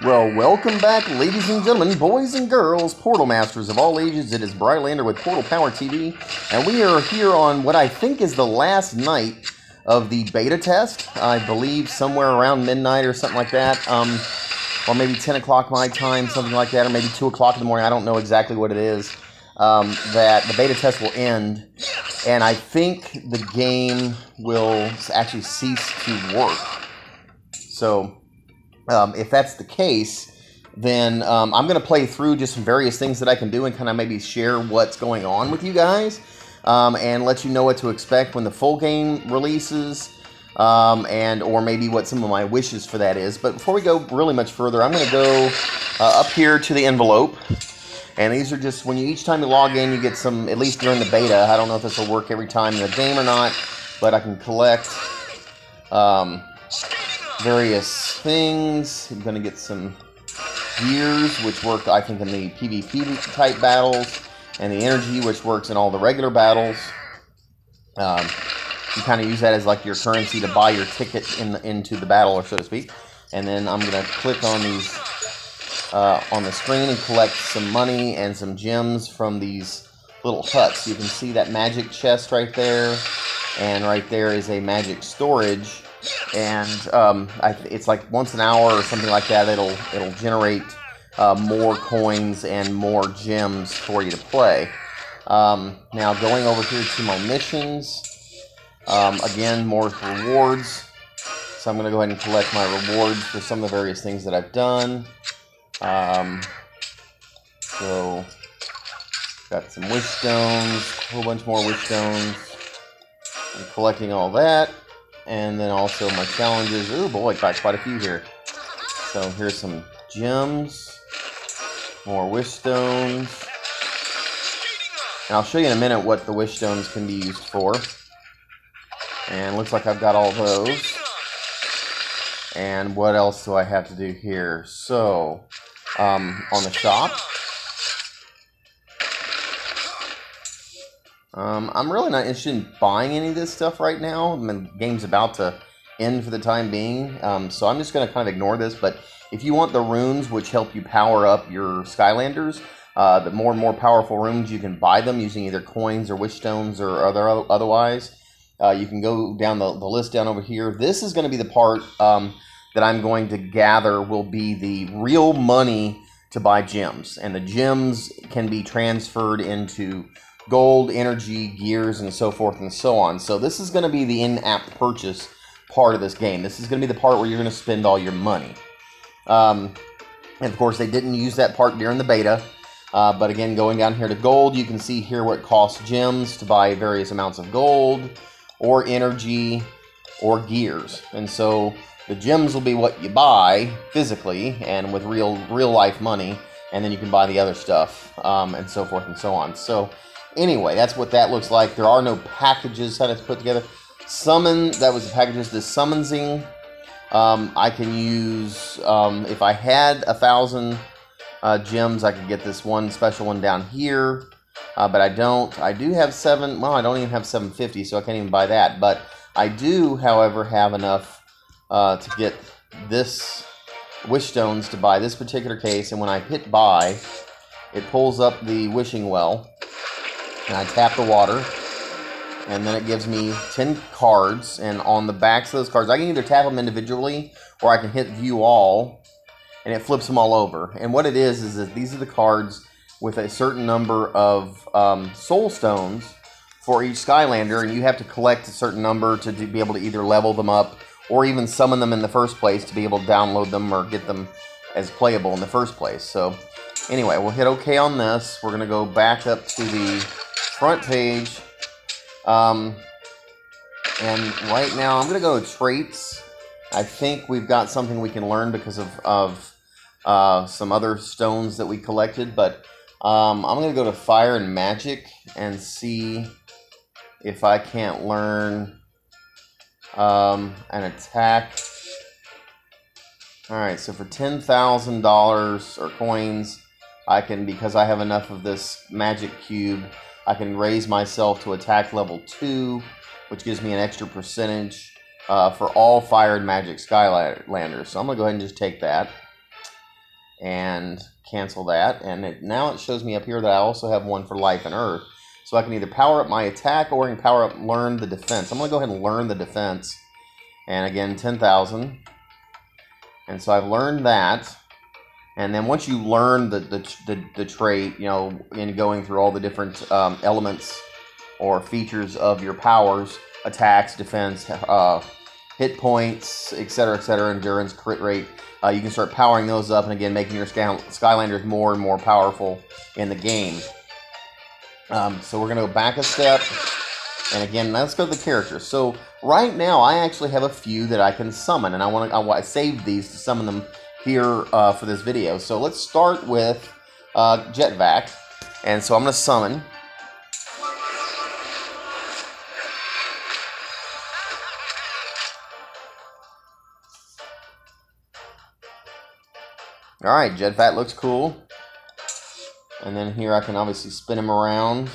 Well, welcome back, ladies and gentlemen, boys and girls, Portal Masters of all ages. It is Brylander with PortalPowerTV, and we are here on what I think is the last night of the beta test. I believe somewhere around midnight or something like that, or maybe 10 o'clock my time, something like that, or maybe 2 o'clock in the morning. I don't know exactly what it is. That the beta test will end, and I think the game will actually cease to work. So if that's the case, then I'm going to play through just some various things that I can do and kind of maybe share what's going on with you guys, and let you know what to expect when the full game releases, or maybe what some of my wishes for that is. But before we go really much further, I'm going to go up here to the envelope. And these are just, when you, each time you log in, you get some, at least during the beta. I don't know if this will work every time in the game or not, but I can collect various things. I'm going to get some gears, which work, I think, in the PvP type battles, and the energy, which works in all the regular battles. You kind of use that as like your currency to buy your ticket into the battle, or so to speak. And then I'm going to click on these on the screen and collect some money and some gems from these little huts. You can see that magic chest right there, and right there is a magic storage. And it's like once an hour or something like that, it'll generate more coins and more gems for you to play. Now going over here to my missions, again, more rewards. So I'm going to go ahead and collect my rewards for some of the various things that I've done. So got some wish stones, a whole bunch more wish stones. I'm collecting all that, and then also my challenges. Oh boy, got quite a few here. So here's some gems, more wish stones, and I'll show you in a minute what the wish stones can be used for. And looks like I've got all those. And what else do I have to do here? So on the shop, I'm really not interested in buying any of this stuff right now. I mean, the game's about to end for the time being, so I'm just going to kind of ignore this. But if you want the runes which help you power up your Skylanders, the more and more powerful runes, you can buy them using either coins or wish stones or otherwise. You can go down the list down over here. This is going to be the part that I'm going to gather will be the real money to buy gems. And the gems can be transferred into gold, energy, gears, and so forth and so on. So this is going to be the in-app purchase part of this game. This is going to be the part where you're going to spend all your money. And of course, they didn't use that part during the beta. But again, going down here to gold, you can see here what it costs gems to buy various amounts of gold, or energy, or gears. And so the gems will be what you buy physically and with real life money, and then you can buy the other stuff, and so forth and so on. So anyway, that's what that looks like. There are no packages that it's put together. Summon, that was the packages. The summonsing, I can use, if I had 1,000 gems, I could get this one special one down here. But I don't. I do have I don't even have 750, so I can't even buy that. But I do, however, have enough to get this wish stones to buy this particular case. And when I hit buy, it pulls up the wishing well, and I tap the water, and then it gives me 10 cards. And on the backs of those cards, I can either tap them individually, or I can hit view all, and it flips them all over. And what it is that these are the cards with a certain number of soul stones for each Skylander, and you have to collect a certain number to be able to either level them up or even summon them in the first place to be able to download them or get them as playable in the first place. So anyway, we'll hit OK on this. We're going to go back up to the front page, and right now I'm going to go to traits. I think we've got something we can learn because of some other stones that we collected, but I'm going to go to Fire and Magic and see if I can't learn an attack. Alright, so for $10,000 or coins, I can, because I have enough of this magic cube, I can raise myself to attack level 2, which gives me an extra percentage for all Fire and Magic Skylanders. So I'm going to go ahead and just take that. and cancel that. And now it shows me up here that I also have one for life and earth. So I can either power up my attack or I can power up learn the defense. I'm going to go ahead and learn the defense. And again, 10,000. And so I've learned that. And then once you learn the trait, you know, in going through all the different elements or features of your powers, attacks, defense, hit points, etc., endurance, crit rate, you can start powering those up and again making your Skylanders more and more powerful in the game. So we're going to go back a step, and again, let's go to the characters. So right now, I actually have a few that I can summon, and I saved these to summon them here for this video. So let's start with Jetvac, and so I'm going to summon. All right, Jetvac looks cool. And then here I can obviously spin him around.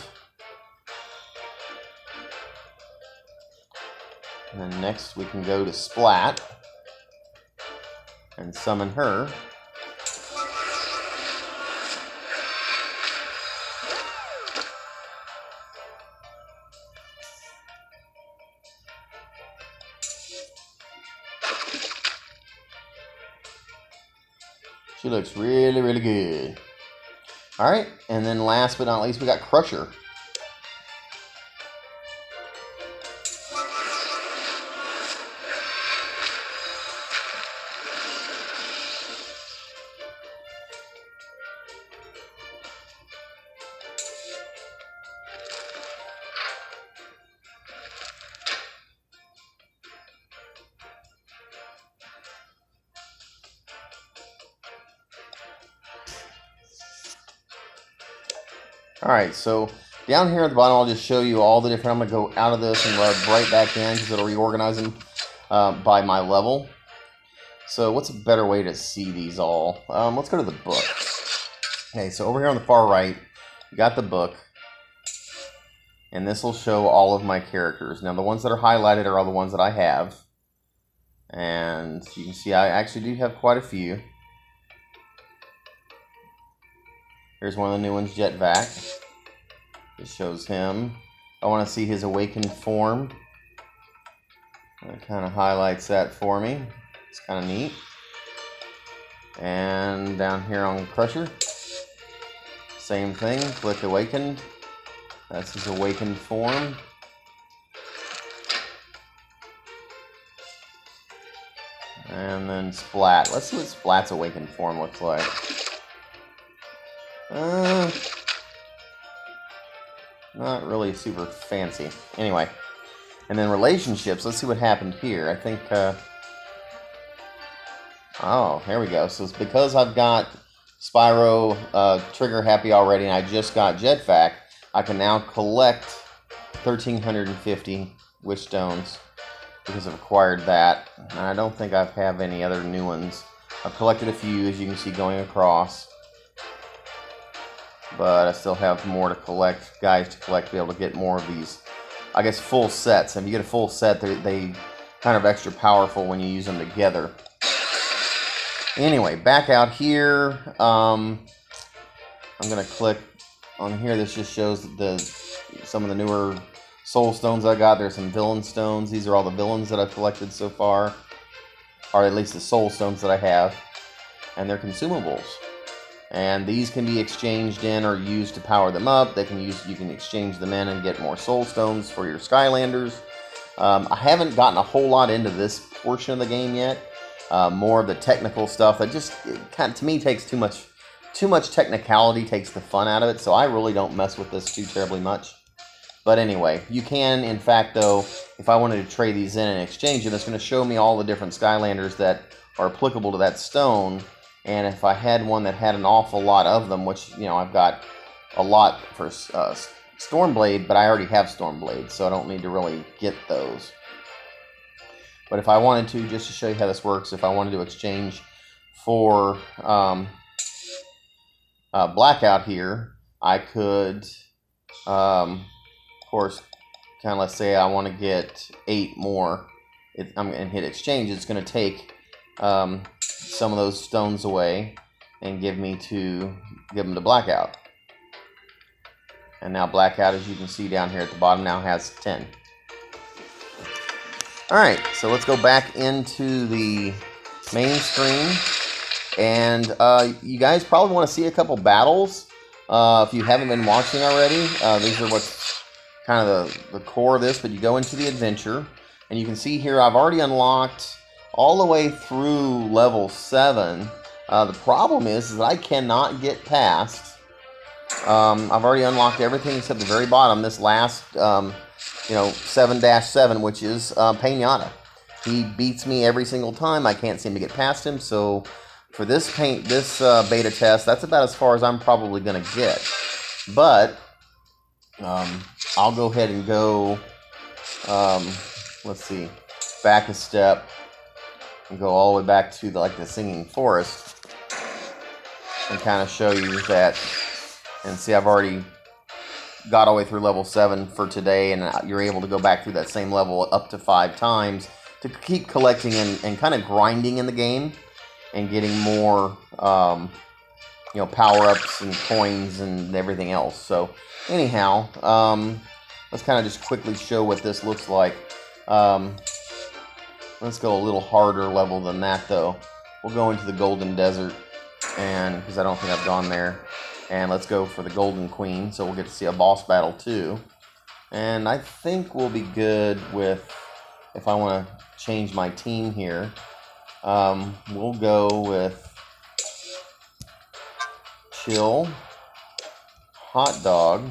And then next we can go to Splat and summon her. She looks really, really good. Alright, and then last but not least, we got Crusher. Alright, so down here at the bottom, I'll just show you all the different, I'm going to go out of this and right back in because it'll reorganize them by my level. So what's a better way to see these all? Let's go to the book. Okay, so over here on the far right, you got the book. And this will show all of my characters. Now the ones that are highlighted are all the ones that I have. And you can see I actually do have quite a few. Here's one of the new ones, Jetvac. It shows him. I want to see his awakened form. It kind of highlights that for me. It's kind of neat. And down here on Crusher, same thing. Click awakened. That's his awakened form. And then Splat. Let's see what Splat's awakened form looks like. Not really super fancy. Anyway, and then relationships. Let's see what happened here. I think, oh, here we go. So it's because I've got Spyro trigger happy already, and I just got Jetvac, I can now collect 1,350 Wish Stones because I've acquired that. And I don't think I have any other new ones. I've collected a few, as you can see, going across. But I still have more to collect, guys to collect, to be able to get more of these, I guess, full sets. If you get a full set, they kind of extra powerful when you use them together. Anyway, back out here, I'm going to click on here. This just shows some of the newer soul stones I got. There's some villain stones. These are all the villains that I've collected so far, or at least the soul stones that I have, and they're consumables. And these can be exchanged in or used to power them up. You can exchange them in and get more soul stones for your Skylanders. I haven't gotten a whole lot into this portion of the game yet. More of the technical stuff that just to me takes too much technicality, takes the fun out of it. So I really don't mess with this too terribly much. But anyway, you can, in fact, though, if I wanted to trade these in and exchange them, it's going to show me all the different Skylanders that are applicable to that stone. And if I had one that had an awful lot of them, which, you know, I've got a lot for Stormblade, but I already have Stormblade, so I don't need to really get those. But if I wanted to, just to show you how this works, if I wanted to exchange for Blackout here, I could, of course, kind of, let's say I want to get 8 more, and hit exchange. It's going to take some of those stones away, and give them to Blackout. And now Blackout, as you can see down here at the bottom, now has 10. Alright, so let's go back into the main screen. And you guys probably want to see a couple battles. If you haven't been watching already, these are what's kind of the core of this. But you go into the adventure, and you can see here I've already unlocked all the way through level 7. The problem is that I cannot get past. I've already unlocked everything except the very bottom, this last, 7-7, which is Pinata. He beats me every single time. I can't seem to get past him, so for this beta test, that's about as far as I'm probably going to get. But I'll go ahead and go, let's see, back a step and go all the way back to the Singing Forest and kind of show you that. And see, I've already got all the way through level 7 for today, and you're able to go back through that same level up to 5 times to keep collecting and kind of grinding in the game and getting more, power-ups and coins and everything else. So, anyhow, let's kind of just quickly show what this looks like. Let's go a little harder level than that, though. We'll go into the Golden Desert, and because I don't think I've gone there. And let's go for the Golden Queen, so we'll get to see a boss battle too. And I think we'll be good with, if I want to change my team here, we'll go with Chill, Hot Dog,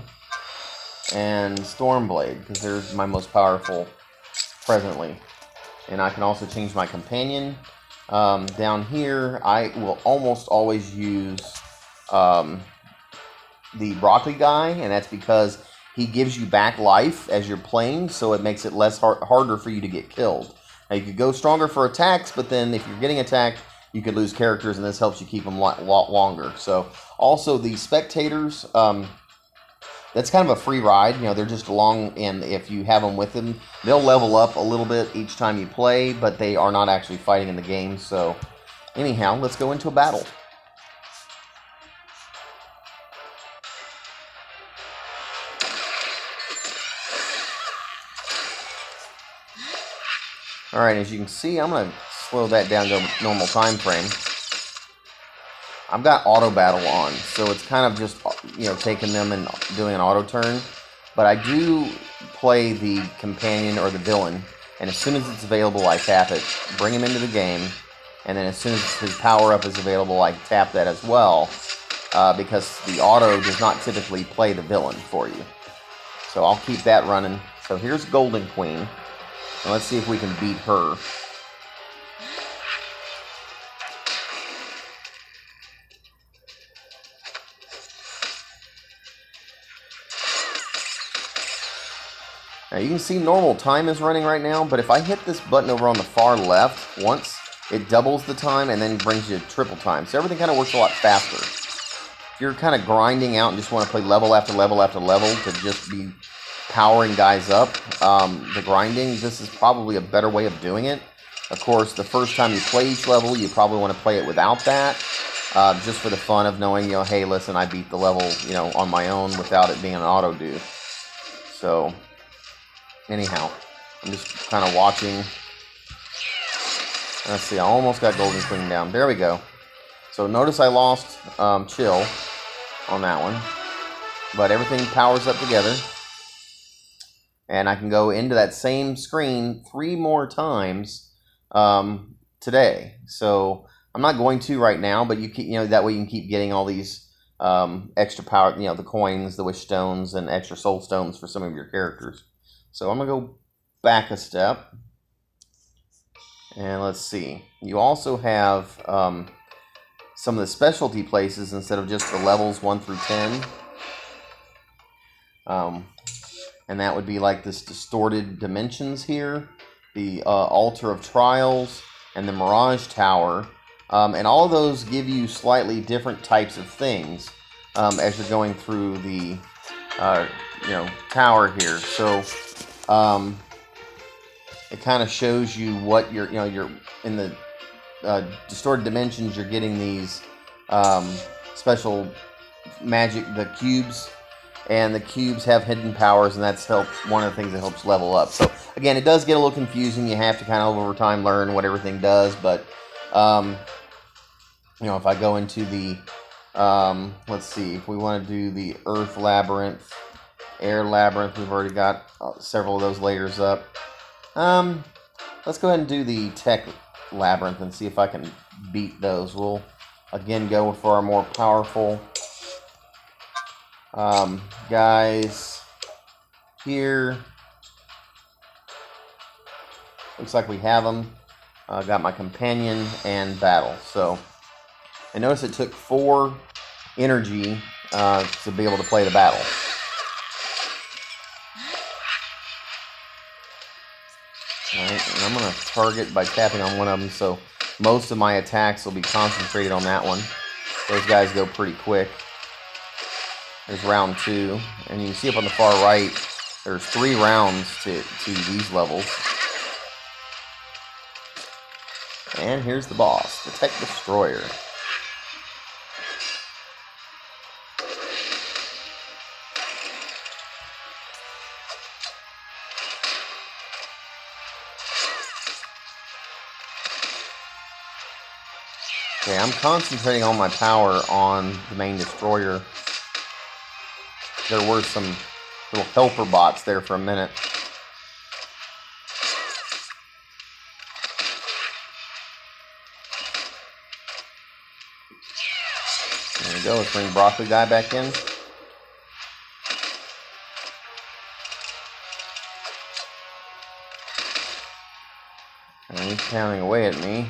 and Stormblade, because they're my most powerful presently. And I can also change my companion. Down here, I will almost always use the broccoli guy, and that's because he gives you back life as you're playing, so it makes it less harder for you to get killed. Now, you could go stronger for attacks, but then if you're getting attacked, you could lose characters, and this helps you keep them a lot longer. So, also the spectators, that's kind of a free ride. They're just along, and if you have them with them, they'll level up a little bit each time you play, but they are not actually fighting in the game. So, anyhow, let's go into a battle. Alright, as you can see, I'm going to slow that down to normal time frame. I've got auto battle on, so it's kind of just, taking them and doing an auto turn. But I do play the companion or the villain, and as soon as it's available, I tap it, bring him into the game, and then as soon as his power-up is available, I tap that as well, because the auto does not typically play the villain for you. So I'll keep that running. So here's Golden Queen. And let's see if we can beat her. Now you can see normal time is running right now, but if I hit this button over on the far left once, it doubles the time and then brings you triple time. So everything kind of works a lot faster. If you're kind of grinding out and just want to play level after level after level to just be powering guys up, the grinding, this is probably a better way of doing it. Of course, the first time you play each level, you probably want to play it without that, just for the fun of knowing, hey, listen, I beat the level, on my own without it being an auto do. So, anyhow, I'm just kind of watching. Let's see, I almost got Golden Queen down. There we go. So notice I lost Chill on that one, but everything powers up together. And I can go into that same screen 3 more times today. So I'm not going to right now, but you keep, that way you can keep getting all these extra power, the coins, the wish stones, and extra soul stones for some of your characters. So I'm gonna go back a step, and let's see. You also have some of the specialty places instead of just the levels 1 through 10. And that would be like this Distorted Dimensions here, the Altar of Trials, and the Mirage Tower. And all of those give you slightly different types of things as you're going through the tower here. So it kind of shows you what you're in the Distorted Dimensions. You're getting these special magic, the cubes, and the cubes have hidden powers, and that's one of the things that helps level up. So again, it does get a little confusing. You have to kind of over time learn what everything does, but you know, if I go into the let's see, if we want to do the Earth Labyrinth, Air Labyrinth, we've already got several of those layers up. Let's go ahead and do the Tech Labyrinth and see if I can beat those. We'll again go for our more powerful guys here. Looks like we have them. Got my companion and battle. So, and notice it took 4 energy to be able to play the battle. Alright, and I'm going to target by tapping on one of them, so most of my attacks will be concentrated on that one. Those guys go pretty quick. There's round 2, and you can see up on the far right, there's 3 rounds to these levels. And here's the boss, the Tech Destroyer. Okay, I'm concentrating all my power on the main destroyer. There were some little helper bots there for a minute. There we go, let's bring Broccoli Guy back in. And he's pounding away at me.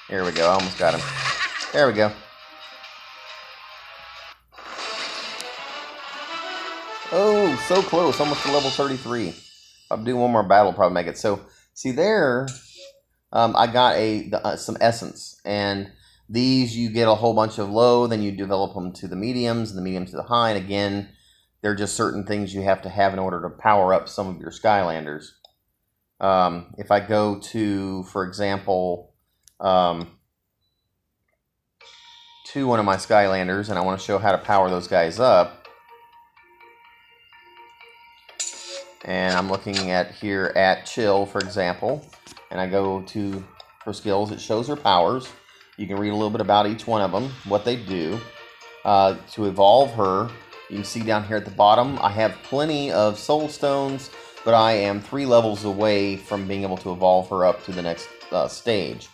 Here we go, I almost got him. There we go. Oh, so close, almost to level 33. If I do one more battle, I'll probably make it. So, see there, I got some essence. And these, you get a whole bunch of low, then you develop them to the mediums, and the mediums to the high. And again, they're just certain things you have to have in order to power up some of your Skylanders. If I go to, for example, to one of my Skylanders, and I want to show how to power those guys up. And I'm looking at here at Chill, for example, and I go to her skills. It shows her powers. You can read a little bit about each one of them, what they do. To evolve her, you can see down here at the bottom, I have plenty of soul stones, but I am 3 levels away from being able to evolve her up to the next stage.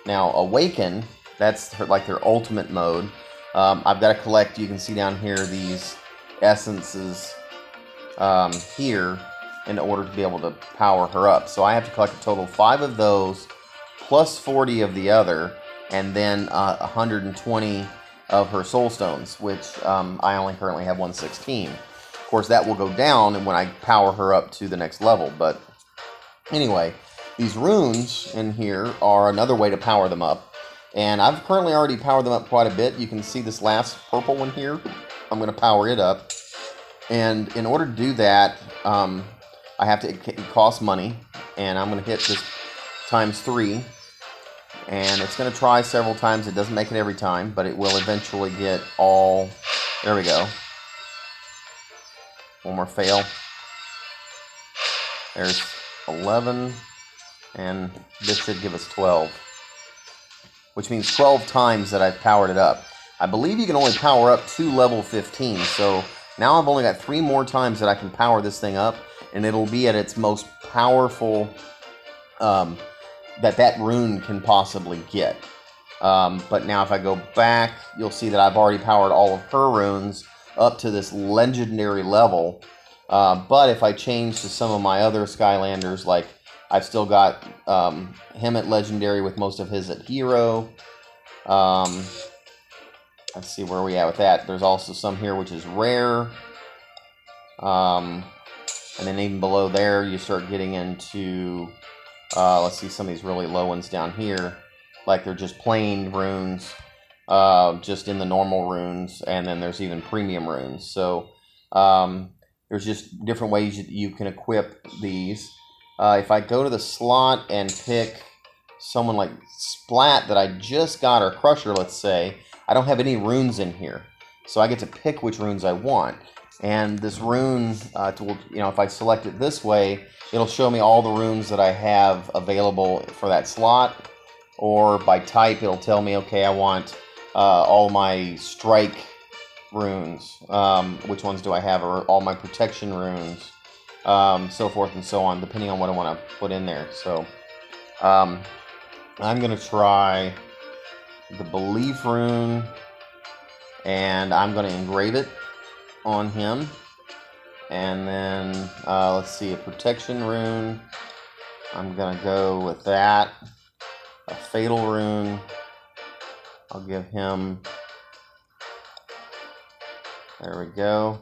Now, Awaken, that's like their ultimate mode. I've got to collect, you can see down here, these essences here in order to be able to power her up. So I have to collect a total of 5 of those, plus 40 of the other, and then 120 of her soul stones, which I only currently have 116. Of course, that will go down when I power her up to the next level, but anyway, these runes in here are another way to power them up. And I've currently already powered them up quite a bit. You can see this last purple one here. I'm going to power it up. And in order to do that, I have to, it costs money. And I'm going to hit this times 3. And it's going to try several times. It doesn't make it every time, but it will eventually get all... There we go. One more fail. There's 11. And this should give us 12. Which means 12 times that I've powered it up. I believe you can only power up to level 15. So now I've only got 3 more times that I can power this thing up. And it'll be at its most powerful that rune can possibly get. But now if I go back, you'll see that I've already powered all of her runes up to this legendary level. But if I change to some of my other Skylanders, like I've still got him at legendary with most of his at hero. Let's see where we at with that. There's also some here which is rare. And then even below there, you start getting into, let's see, some of these really low ones down here. Like they're just plain runes, just in the normal runes. And then there's even premium runes. So There's just different ways you can equip these. If I go to the slot and pick someone like Splat that I just got, or Crusher, let's say, I don't have any runes in here. So I get to pick which runes I want. And this rune, if I select it this way, it'll show me all the runes that I have available for that slot. Or by type, it'll tell me, okay, I want all my strike runes. Which ones do I have? Or all my protection runes. So forth and so on, depending on what I want to put in there. So I'm going to try the Belief rune. And I'm going to engrave it on him. And then, let's see, a protection rune. I'm going to go with that. A fatal rune. I'll give him... There we go.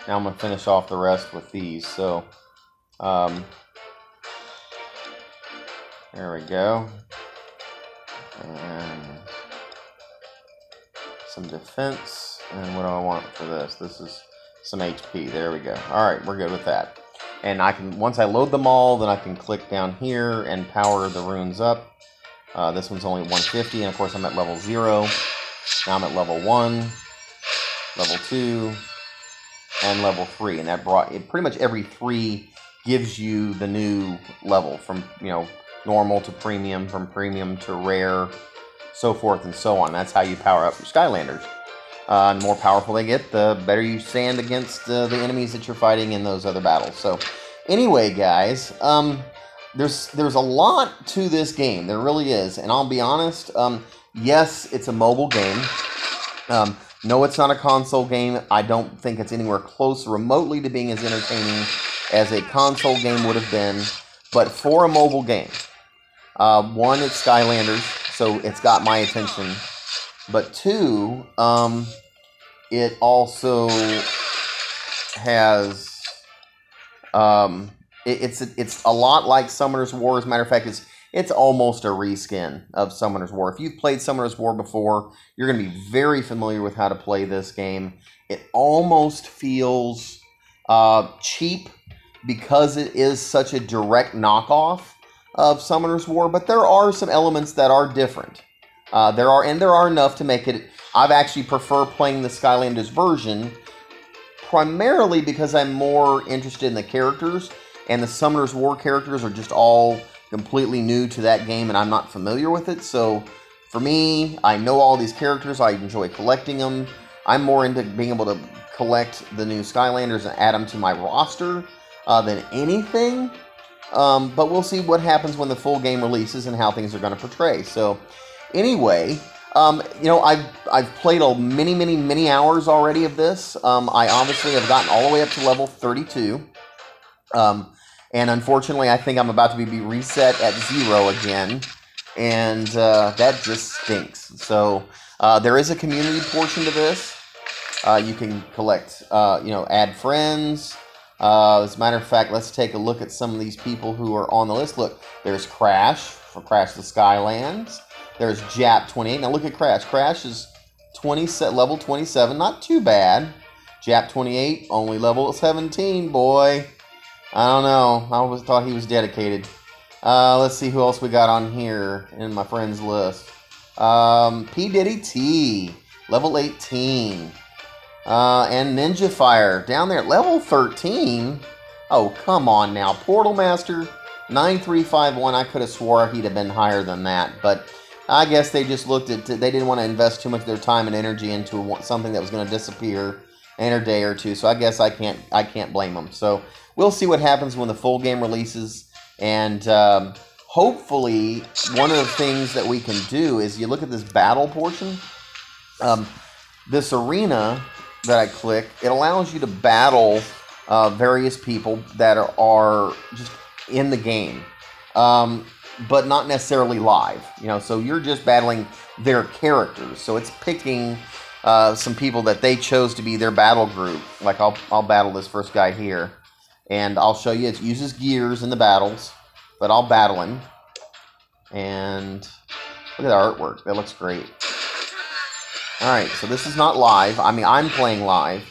Now I'm going to finish off the rest with these. So, there we go. And some defense. And what do I want for this? This is some HP. There we go. Alright, we're good with that. And I can, once I load them all, then I can click down here and power the runes up. This one's only 150, and of course I'm at level 0. Now I'm at level 1, level 2, and level 3. And that brought it, pretty much every 3 gives you the new level from, normal to premium, from premium to rare, so forth and so on. That's how you power up your Skylanders. The more powerful they get, the better you stand against the enemies that you're fighting in those other battles. So, anyway, guys, there's a lot to this game. There really is. And I'll be honest, yes, it's a mobile game. No, it's not a console game. I don't think it's anywhere close remotely to being as entertaining as a console game would have been. But for a mobile game, one, it's Skylanders, so it's got my attention. But two, it also has, it's a lot like Summoner's War. As a matter of fact, it's almost a reskin of Summoner's War. If you've played Summoner's War before, you're going to be very familiar with how to play this game. It almost feels cheap because it is such a direct knockoff of Summoner's War, but there are some elements that are different. There are enough to make it. I've actually prefer playing the Skylanders version primarily because I'm more interested in the characters, and the Summoner's War characters are just all completely new to that game, and I'm not familiar with it. So for me, I know all these characters. I enjoy collecting them. I'm more into being able to collect the new Skylanders and add them to my roster than anything. But we'll see what happens when the full game releases and how things are going to portray. So anyway, I've played many hours already of this. I obviously have gotten all the way up to level 32. And unfortunately, I think I'm about to be reset at 0 again. And that just stinks. So there is a community portion to this. You can collect, add friends. As a matter of fact, let's take a look at some of these people who are on the list. Look, there's Crash for Crash the Skylands. There's Jap28. Now look at Crash. Crash is level 27. Not too bad. Jap28, only level 17, boy. I don't know. I always thought he was dedicated. Let's see who else we got on here in my friends list. P. Diddy T, level 18. And Ninja Fire down there at level 13. Oh, come on now. Portal Master 9351. I could have swore he'd have been higher than that, but I guess they just looked at, they didn't want to invest too much of their time and energy into something that was going to disappear in a day or two. So I guess I can't blame them. So we'll see what happens when the full game releases, and hopefully one of the things that we can do is you look at this battle portion. This arena that I click, it allows you to battle various people that are just in the game, but not necessarily live. So you're just battling their characters. So it's picking some people that they chose to be their battle group. Like I'll battle this first guy here, and I'll show you it uses gears in the battles, but I'll battle him. And look at the artwork. That looks great. Alright, so this is not live. I mean, I'm playing live.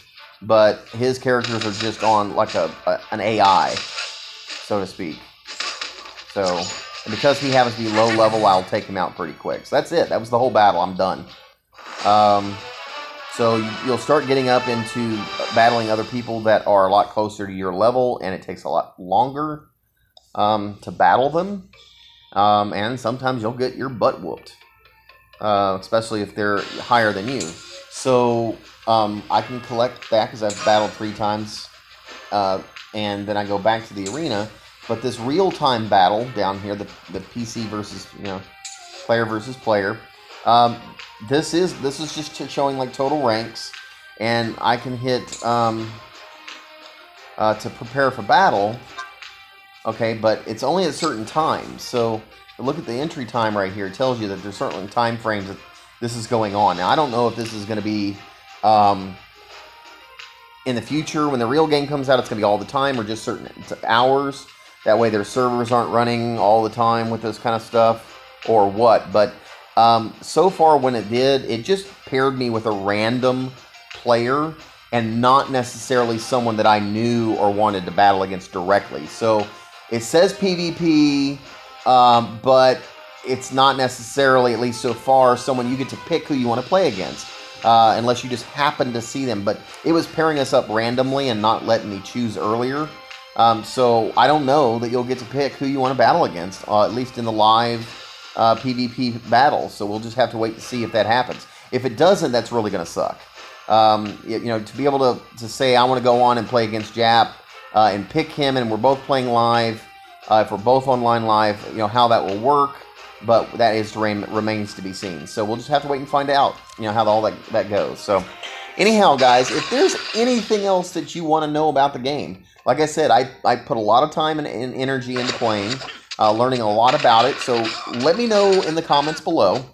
but his characters are just on like an AI, so to speak. So, and because he happens to be low level, I'll take him out pretty quick. So that's it. That was the whole battle. I'm done. So you'll start getting up into battling other people that are a lot closer to your level, and it takes a lot longer to battle them. And sometimes you'll get your butt whooped, especially if they're higher than you. So I can collect that because I've battled 3 times, and then I go back to the arena. But this real-time battle down here, the PC versus, player versus player, this is just showing like total ranks, and I can hit to prepare for battle. Okay, but it's only at certain times. So look at the entry time right here. It tells you that there's certain time frames that this is going on. Now I don't know if this is going to be in the future when the real game comes out. It's going to be all the time or just certain hours. That way their servers aren't running all the time with this kind of stuff or what. But so far when it did, it just paired me with a random player and not necessarily someone that I knew or wanted to battle against directly. So it says PvP, but it's not necessarily, at least so far, someone you get to pick who you want to play against, unless you just happen to see them. But it was pairing us up randomly and not letting me choose earlier. So I don't know that you'll get to pick who you want to battle against, at least in the live PvP battle. So we'll just have to wait to see if that happens. If it doesn't, that's really going to suck. To be able to say I want to go on and play against Jap and pick him, and we're both playing live, if we're both online live, how that will work. But that remains to be seen. So we'll just have to wait and find out, how all that goes. So anyhow, guys, if there's anything else that you want to know about the game, like I said, I put a lot of time and energy into playing, learning a lot about it. So let me know in the comments below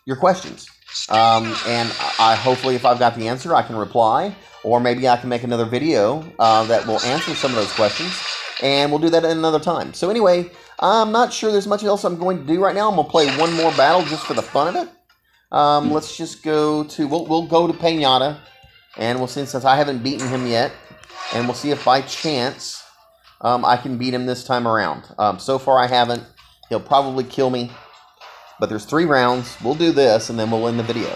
your questions. And hopefully if I've got the answer, I can reply. Or maybe I can make another video that will answer some of those questions. And we'll do that at another time. So anyway, I'm not sure there's much else I'm going to do right now. I'm going to play one more battle just for the fun of it. Let's just go to... We'll go to Pinata. And we'll see, since I haven't beaten him yet. And we'll see if by chance I can beat him this time around. So far I haven't. He'll probably kill me. But there's 3 rounds. We'll do this and then we'll end the video.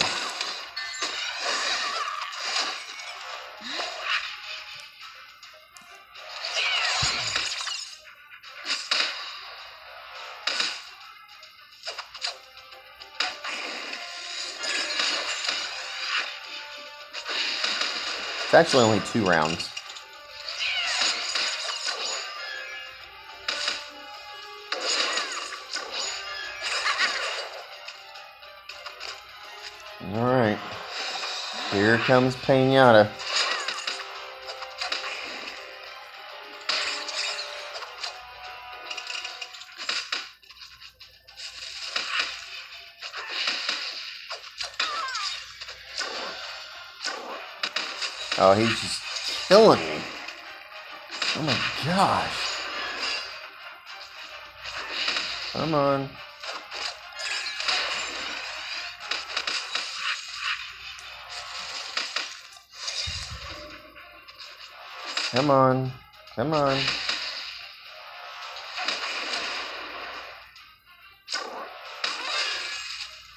It's actually only 2 rounds. Alright. Here comes Pinata. Oh, he's just killing me. Oh my gosh. Come on. Come on. Come on.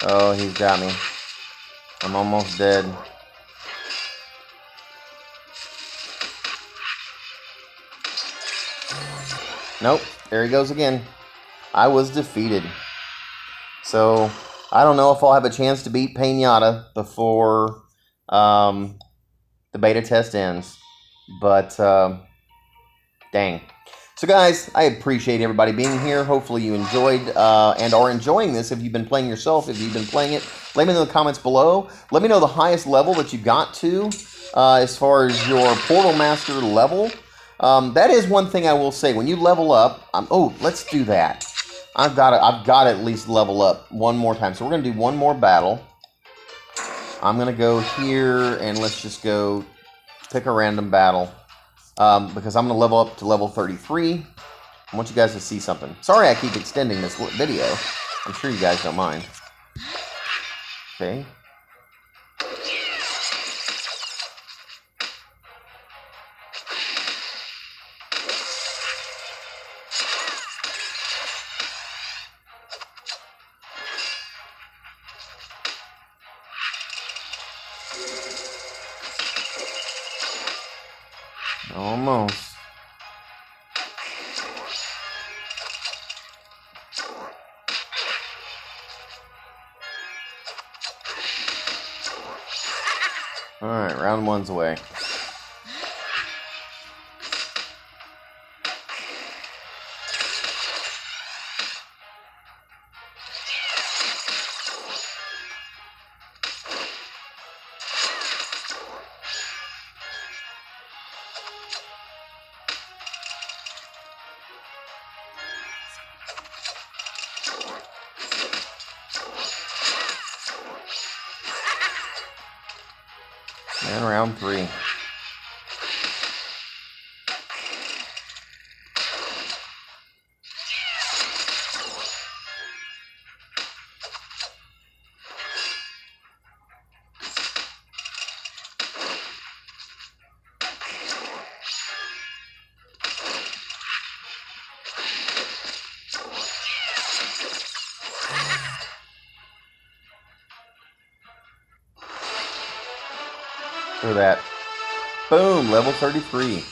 Oh, he's got me. I'm almost dead. Nope, there he goes again. I was defeated. So, I don't know if I'll have a chance to beat Pinata before the beta test ends. But, dang. So guys, I appreciate everybody being here. Hopefully you enjoyed and are enjoying this. If you've been playing yourself, if you've been playing it, let me know in the comments below. Let me know the highest level that you got to as far as your Portal Master level. That is one thing I will say. When you level up, oh, let's do that. I've got to at least level up one more time. So we're going to do one more battle. I'm going to go here and let's just go pick a random battle. Because I'm going to level up to level 33. I want you guys to see something. Sorry I keep extending this video. I'm sure you guys don't mind. Okay. Almost. Alright, round one's away. And round three. For that. Boom, level 33.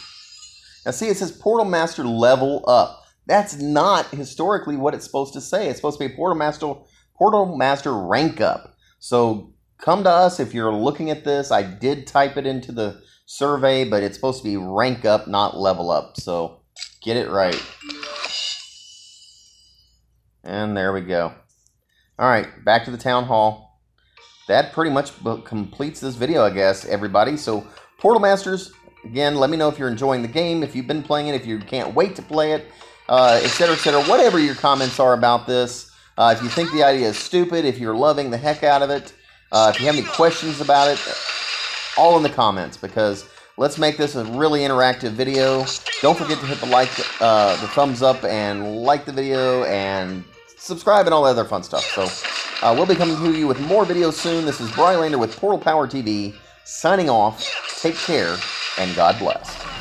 Now see, it says Portal Master level up. That's not historically what it's supposed to say. It's supposed to be Portal Master rank up. So come to us if you're looking at this. I did type it into the survey, but it's supposed to be rank up, not level up. So get it right. And there we go. All right, back to the town hall. That pretty much completes this video, I guess, everybody. So, Portal Masters, again, let me know if you're enjoying the game, if you've been playing it, if you can't wait to play it, etc., etc. Whatever your comments are about this. If you think the idea is stupid, if you're loving the heck out of it, if you have any questions about it, all in the comments, because let's make this a really interactive video. Don't forget to hit the thumbs up and like the video, and subscribe and all that other fun stuff. So, we'll be coming to you with more videos soon. This is Brylander with PortalPowerTV, signing off. Take care, and God bless.